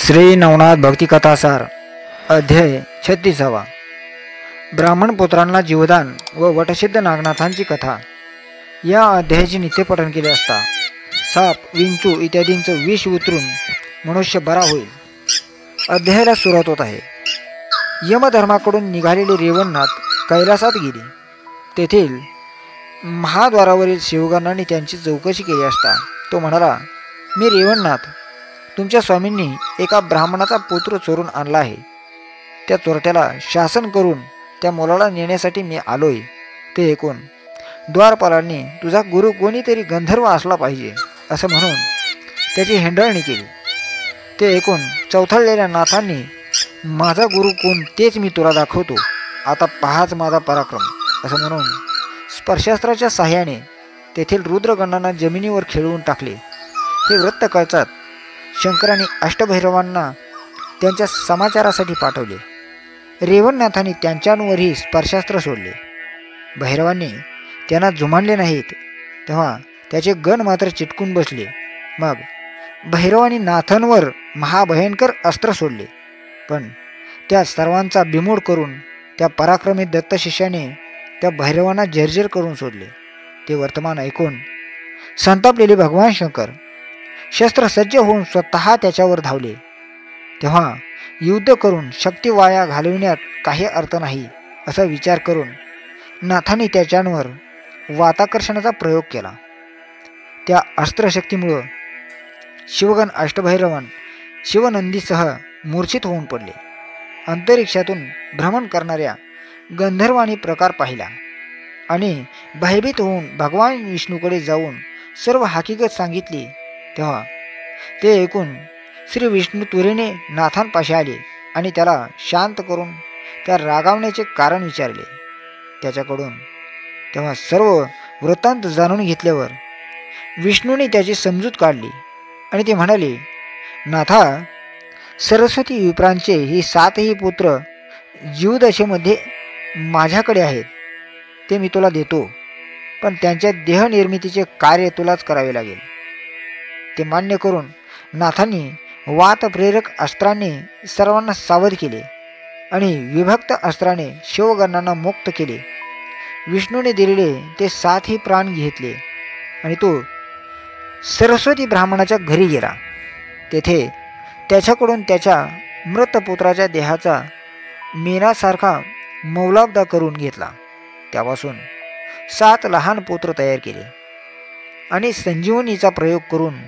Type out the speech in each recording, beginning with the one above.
श्री नवनाथ भक्तिकथासार अध्याय 36. ब्राह्मण पुत्रांना जीवदान व वटसिद्ध नागनाथांची कथा. या अध्यायाचे नित्यपठन केले असता साप, विंचू इत्यादींचं विष उतरून मनुष्य बरा होईल. अध्यायाला सुरुवात होत आहे. यमधर्माकडून निघालेले रेवणनाथ कैलासात गेले. तेथील महाद्वारावरील शिवगणांनी त्यांची चौकशी केली असता तो म्हणाला, मी रेवणनाथ, तुमच्या स्वामींनी एका ब्राह्मणाचा पुत्र चोरून आणला आहे. त्या चोरट्याला शासन करून त्या मुलाला नेण्यासाठी मी आलोय. ते ऐकून द्वारपालांनी तुझा गुरु कोणीतरी गंधर्व असला पाहिजे असं म्हणून त्याची हेंडळणी केली. ते ऐकून चौथळलेल्या नाथांनी माझा गुरु कोण तेच मी तुला दाखवतो, आता पहाच माझा पराक्रम असं म्हणून स्पर्शास्त्राच्या साह्याने तेथील रुद्रगणांना जमिनीवर खेळवून टाकले. हे वृत्त कळतात शंकरांनी अष्टभैरवांना त्यांच्या समाचारासाठी पाठवले. रेवणनाथांनी त्यांच्यावरही स्पर्शास्त्र सोडले. भैरवांनी त्यांना जुमानले नाहीत तेव्हा त्याचे गण मात्र चिटकून बसले. मग भैरवांनी नाथांवर महाभयंकर अस्त्र सोडले, पण त्या सर्वांचा बिमोड करून त्या पराक्रमी दत्तशिष्याने त्या भैरवांना जर्जर करून सोडले. ते वर्तमान ऐकून संतापलेले भगवान शंकर शस्त्रसज्ज होऊन स्वतः त्याच्यावर धावले. तेव्हा युद्ध करून शक्ती वाया घालविण्यात काही अर्थ नाही असा विचार करून नाथांनी त्याच्यावर वाताकर्षणाचा प्रयोग केला. त्या अस्त्रशक्तीमुळं शिवगण अष्टभैरवन शिवनंदीसह मूर्छित होऊन पडले. अंतरिक्षातून भ्रमण करणाऱ्या गंधर्वांनी प्रकार पाहिला आणि भयभीत होऊन भगवान विष्णूकडे जाऊन सर्व हकीकत सांगितली. तेव्हा ते ऐकून श्री विष्णू त्वरेने नाथांपाशी आले आणि त्याला शांत करून त्या रागावण्याचे कारण विचारले त्याच्याकडून. तेव्हा सर्व वृत्तांत जाणून घेतल्यावर विष्णूने त्याची समजूत काढली आणि ते म्हणाले, नाथा, सरस्वती विप्रांचे ही 7ही पुत्र जीवदशेमध्ये माझ्याकडे आहेत. ते मी तुला देतो, पण त्यांच्या देहनिर्मितीचे कार्य तुलाच करावे लागेल. ते मान्य करून नाथांनी वातप्रेरक अस्त्राने सर्वांना सावध केले आणि विभक्त अस्त्राने शिवगणांना मुक्त केले. विष्णूने दिलेले ते 7ही प्राण घेतले आणि तो सरस्वती ब्राह्मणाच्या घरी गेला. तेथे त्याच्याकडून त्याच्या मृतपुत्राच्या देहाचा मेणासारखा मौलाब्दा करून घेतला. त्यापासून 7 लहान पुत्र तयार केले आणि संजीवनीचा प्रयोग करून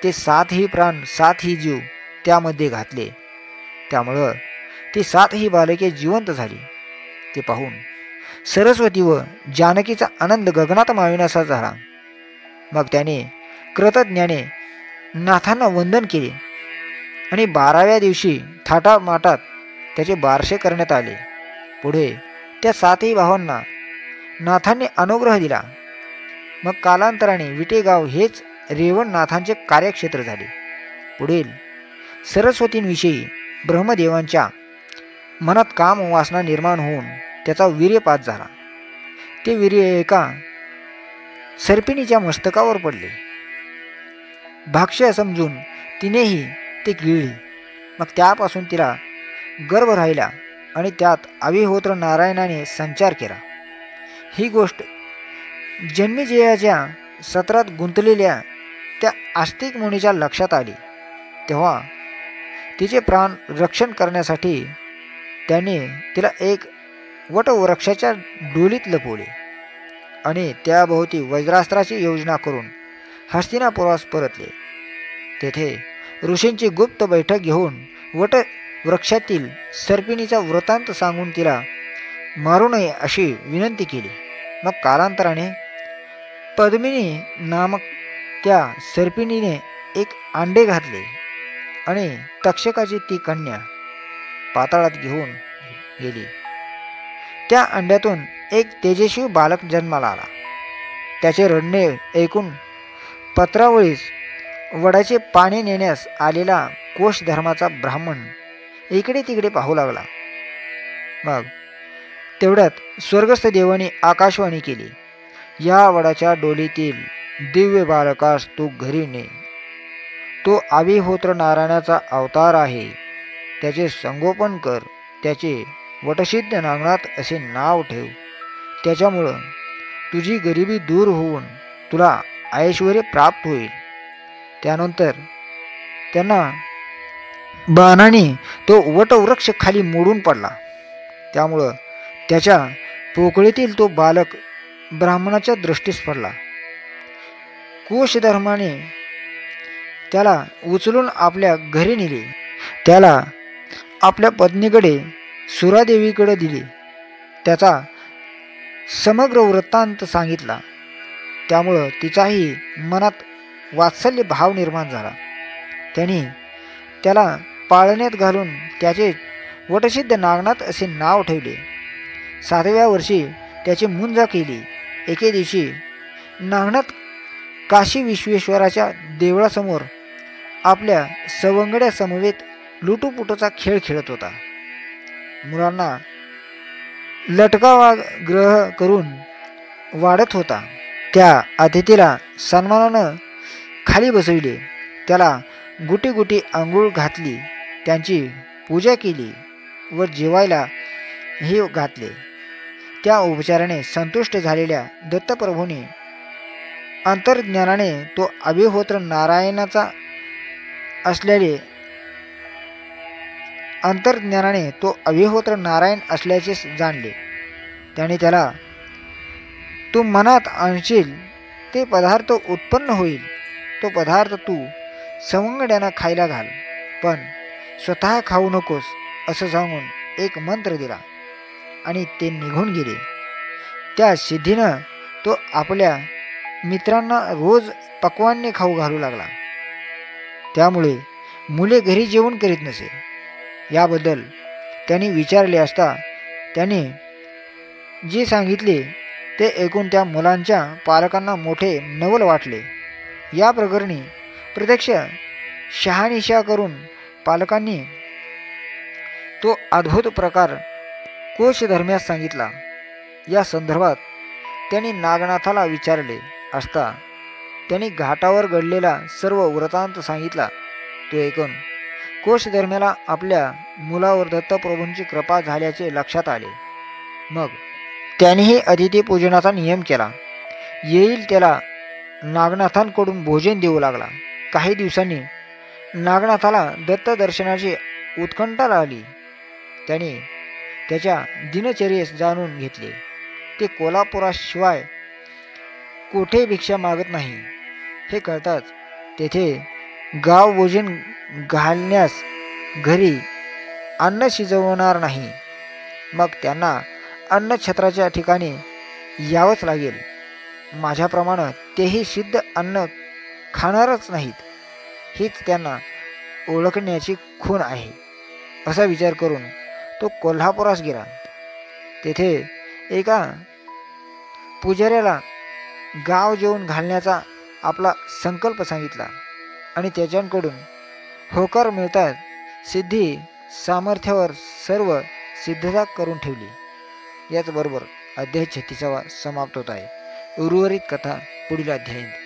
ते 7ही प्राण 7ही जीव त्यामध्ये घातले. त्यामुळं ती 7ही बालके जिवंत झाली. ते पाहून सरस्वती व जानकीचा आनंद गगनात माविनासा झाला. मग त्याने कृतज्ञाने नाथांना वंदन केले आणि 12व्या दिवशी थाटामाटात त्याचे बारसे करण्यात आले. पुढे त्या 7ही भावांना नाथांनी अनुग्रह दिला. मग कालांतराने विटेगाव हेच रेवणनाथांचे कार्यक्षेत्र झाले. पुढील सरस्वतींविषयी ब्रह्मदेवांच्या मनात काम वासना निर्माण होऊन त्याचा वीर्यपात झाला. ते वीर्य एका सर्पिणीच्या मस्तकावर पडले. भाक्ष्य समजून तिनेही ते गिळली. मग त्यापासून तिला गर्भ राहिला आणि त्यात अविहोत्र नारायणाने संचार केला. ही गोष्ट जन्मेजयाच्या सत्रात गुंतलेल्या त्या आस्तिक मुनीच्या लक्षात आली. तेव्हा तिचे प्राण रक्षण करण्यासाठी त्याने तिला एक वटवृक्षाच्या डोलीत लपवले आणि त्याभोवती वज्रास्त्राची योजना करून हस्तिनापुरास परतले. तेथे ऋषींची गुप्त बैठक घेऊन वटवृक्षातील सर्पिणीचा वृत्तांत सांगून तिला मारू नये अशी विनंती केली. मग कालांतराने पद्मिनी नामक त्या सर्पिणीने एक अंडे घातले आणि तक्षकाची ती कन्या पाताळात घेऊन गेली. त्या अंड्यातून एक तेजस्वी बालक जन्माला आला. त्याचे रडणे ऐकून पत्रावळीस वडाचे पाणी नेण्यास आलेला कोश धर्माचा ब्राह्मण इकडे तिकडे पाहू लागला. मग तेवढ्यात स्वर्गस्थ देवाने आकाशवाणी केली, या वडाच्या डोलीतील दिव्य बालकास तू घरी ने. तो आविहोत्र नारायणाचा अवतार आहे. त्याचे संगोपन कर. त्याचे वटसिद्ध नागनाथ असे नाव ठेव. त्याच्यामुळं तुझी गरिबी दूर होऊन तुला ऐश्वर्य प्राप्त होईल. त्यानंतर त्यांना बाणाने तो वटवृक्ष खाली मोडून पडला. त्यामुळं त्याच्या पोकळीतील तो बालक ब्राह्मणाच्या दृष्टीस पडला. कोशधर्माने त्याला उचलून आपल्या घरी नेले. त्याला आपल्या पत्नीकडे सुरादेवीकडे दिले. त्याचा समग्र वृत्तांत सांगितला. त्यामुळं तिचाही मनात वात्सल्य भाव निर्माण झाला. त्यांनी त्याला पाळण्यात घालून त्याचे वटसिद्ध नागनाथ असे नाव ठेवले. 7व्या वर्षी त्याची मुंजा केली. एके दिवशी नागनाथ काशी विश्वेश्वराच्या देवळासमोर आपल्या सवंगड्या समवेत लुटूपुटूचा खेळ खेळत होता. मुलांना लटकावा ग्रह करून वाढत होता. त्या अतिथीला सन्मानानं खाली बसविले. त्याला गुटी गुटी आंघोळ घातली. त्यांची पूजा केली व जेवायला ही घातले. त्या उपचाराने संतुष्ट झालेल्या दत्तप्रभूंनी अंतर्ज्ञानाने तो अभिहोत्र नारायणाचा असल्याचे जाणले. त्याने त्याला तू मनात आणशील ते पदार्थ उत्पन्न होईल. तो पदार्थ तू सवंगड्यांना खायला घाल, पण स्वतः खाऊ नकोस असं सांगून एक मंत्र दिला आणि ते निघून गेले. त्या सिद्धीनं तो आपल्या मित्रांना रोज पक्वान्ने खाऊ घालू लागला. त्यामुळे मुले घरी जेवण करीत नसे. याबद्दल त्यांनी विचारले असता त्याने जे सांगितले ते ऐकून त्या मुलांच्या पालकांना मोठे नवल वाटले. या प्रकरणी प्रत्यक्ष शहानिशा करून पालकांनी तो अद्भुत प्रकार कोशधर्म्यास सांगितला. या संदर्भात त्यांनी नागनाथाला विचारले असता त्यांनी घाटावर घडलेला सर्व वृत्तांत सांगितला. तो ऐकून कोशधर्म्याला आपल्या मुलावर दत्तप्रभूंची कृपा झाल्याचे लक्षात आले. मग त्यानेही अतिथी पूजनाचा नियम केला. येईल त्याला नागनाथांकडून भोजन देऊ लागला. काही दिवसांनी नागनाथाला दत्तदर्शनाची उत्कंठा आली. त्याने त्याच्या दिनचर्येस जाणून घेतले. ते कोल्हापुराशिवाय कोठे भिक्षा मागत नाही हे कळताच तेथे गाव भोजन घालण्यास घरी अन्न शिजवणार नाही. मग त्यांना अन्नछत्राच्या ठिकाणी यावंच लागेल. माझ्याप्रमाणे तेही सिद्ध अन्न खाणारच नाहीत. हीच त्यांना ओळखण्याची खूण आहे असा विचार करून तो कोल्हापुरास गेला. तेथे एका पुजाऱ्याला गाव जेवण घालण्याचा आपला संकल्प सांगितला आणि त्याच्याकडून होकार मिळताच सिद्धी सामर्थ्यावर सर्व सिद्धता करून ठेवली. याचबरोबर अध्याय 36 समाप्त होत आहे. उर्वरित कथा पुढील अध्यायात.